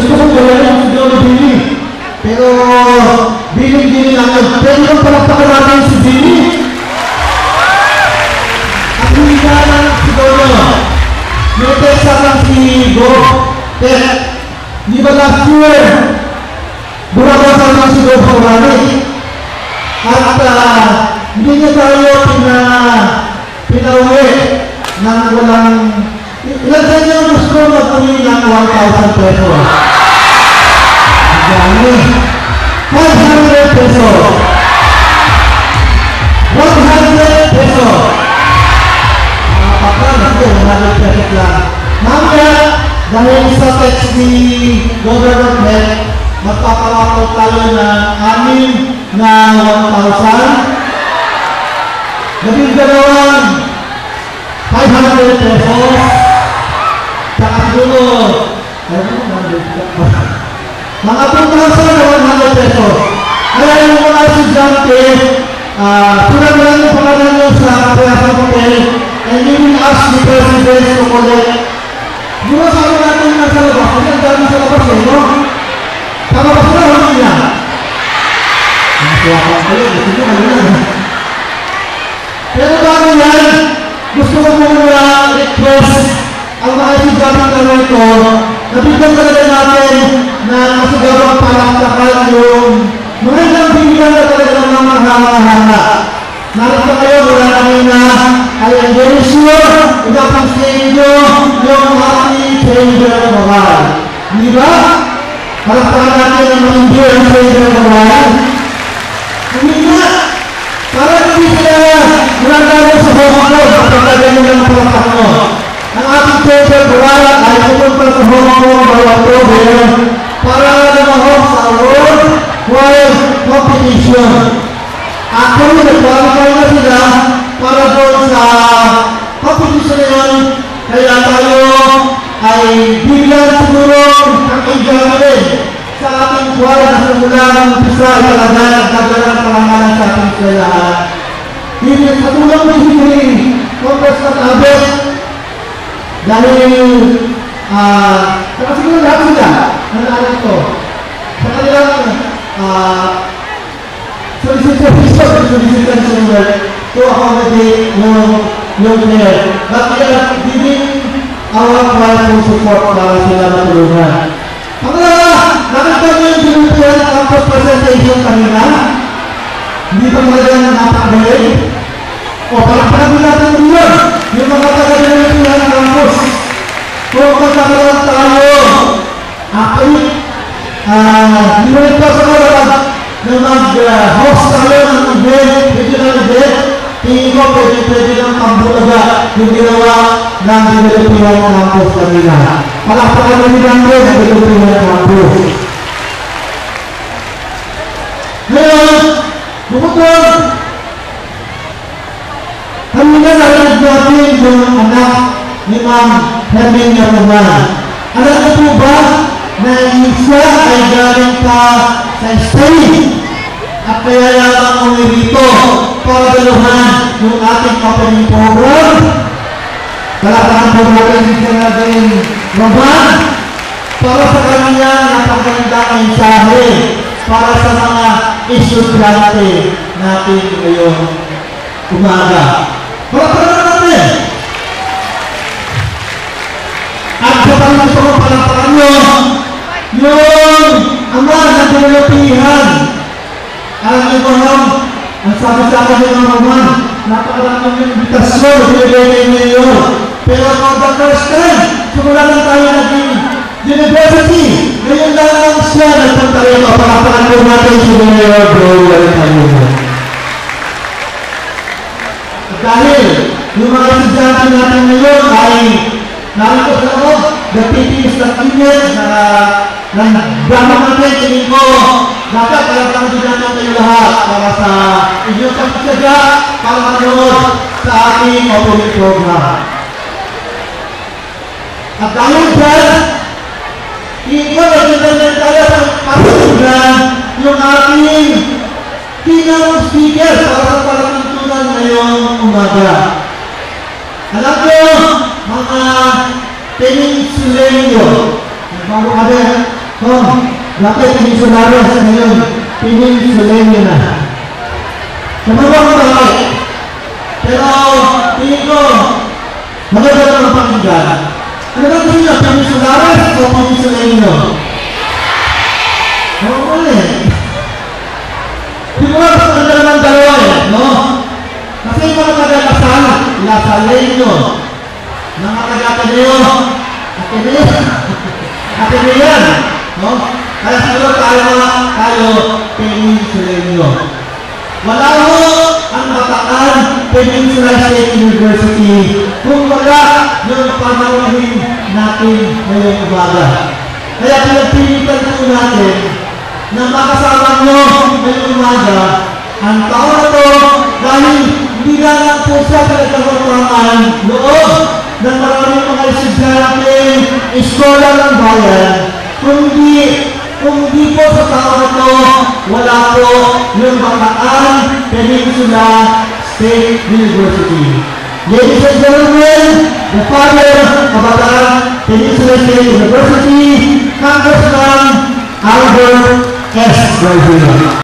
gusto kong gawin si Johnny Billy. Pero, Billy lang. Pwede kong palakpakan natin si Billy. At hindi ka lang siguro. May tesa lang si Go. Pero, di ba last year, burabasan lang si Go Paulani. At hindi niya tayo pinauwi ng walang... Ilan sa inyo gusto mag-uwi ng 1,000 pesos? Dami. 500 pesos. 100 pesos. Kapag natin, 100 pesos lang. Mamaya, dahil sa text ni Government Health, magpapawakaw tayo ng amin na 1,000. Naging dalawang 500 pesos. Saka siguro, mga 2,100 pesos. Kaya yung mga estudyante, sulat lang yung pangalan nyo sa Puyasang Hotel, and you will ask the president to collect. Siguro sabi natin na sa labas, kasi ang dami sa labas eh, no? Tama ba sila, hindi niya? Nasuwakan kayo, gusto nyo kayo. Pero bago yan, gusto ko muna request ang mga estudyante na ito, nabigyan talaga natin na masigawang palaktakan yung mga ilang bigyan na talaga ng mga hanga-hanga. Narito kayo, wala namin na I am very sure, ipapang-save nyo yung happy Savior of God. Di ba? Palaktakan natin ang hindi ang Savior of God. Hindi nga, para hindi sila nagagawa sa Hong Kong at pagkagaling ng palaktakan mo. Ang ating Savior of God ay pupunta sa Hong Kong by October para namahok sa World World Competition. Actually, nagpapakay na sila para doon sa competition na yun. Kaya tayo ay bigyan siguro ng example sa ating buhay na sa mula ng umpisa ay talaga nagdagalang palangalan sa ating kailangan. Hindi sa tulong ng hindi Congressman Abet dahil saka siguro lahat sila nalala ko sa kanilang solicitation to accommodate yung player. But we are giving our full support para sila matulungan. Pangalawa, nakita nyo yung sinutuan ng campus presentation kanina? Hindi pa talagang napakagaling? O palakpakan natin yun, yung mga taga-sinutuan ng campus. Kung magkakaroon tayo, actually, ninulit pa sa karoon na mag-host tayo ng event, regional event, tingin ko pwede lang pambulaga yung ginawa ng Pilipinas Campus kanina. Palakpakan namin lang rin ang Pilipinas Campus. Ngayon, bukod kanina narinig natin yung anak ni Ma'am Herminia Roman. Alam niyo po ba na isa ay galing pa sa Spain at kaya lamang uwi dito para daluhan yung ating opening program. Palakpakan po natin si Senador Roman para sa kanya napakagandang mensahe para sa mga estudyante natin ngayong umaga. Palakpakan natin! At sa panggusto ko palakpakan nyo yung ama ng pinulupihan. Alam niyo ko lang, ang sabi sa akin ng Roman, napakaraming yung invitasyon, binibigay niyo. Pero for the first time, simula lang tayo naging university. Ngayon lang siya nagpunta rin o palakpakan po natin si Mayor Browell Kalina. Dahil yung mga estudyante natin ngayon ay narito sa loob, nagtitiis ng init na drama natin, tingin ko, dapat palakpakan din natin kayo lahat para sa inyong pagsaga para manood sa ating opening program. At dahil dyan, tingin ko nagsitanyan tayo sa pagsagan yung ating keynote speaker para sa palatuntunan ngayong umaga. Alam ko, mga peninsulenyo, bago kami, Dati Peninsulares, ngayon, Peninsuleño na. Namabang bagay. Pero, tingin ko, maganda naman ang pakinggan. Ano ba tingin nyo, Peninsulares o Peninsuleño? Oo eh. Siguro, mas maganda naman dalawa eh, no? Kasi yung mga taga-Lasal, Lasaleño, mga taga-Ateneo, Ateneo, no? Kaya siguro tayo Peninsuleño. Wala ho ang Bataan Peninsula State University kung wala yung panawahin natin ngayong umaga. Kaya pinagpilitan po natin na makasama nyo ngayong umaga ang taon na to dahil hindi lang po siya pinagkakurangan loob ng maraming mga estudyante, iskola ng bayan, kung di po sa taon na to, wala po yung Bataan Peninsula State University. Ladies and gentlemen, the father of Bataan Peninsula State University, Congressman Albert S. Garcia.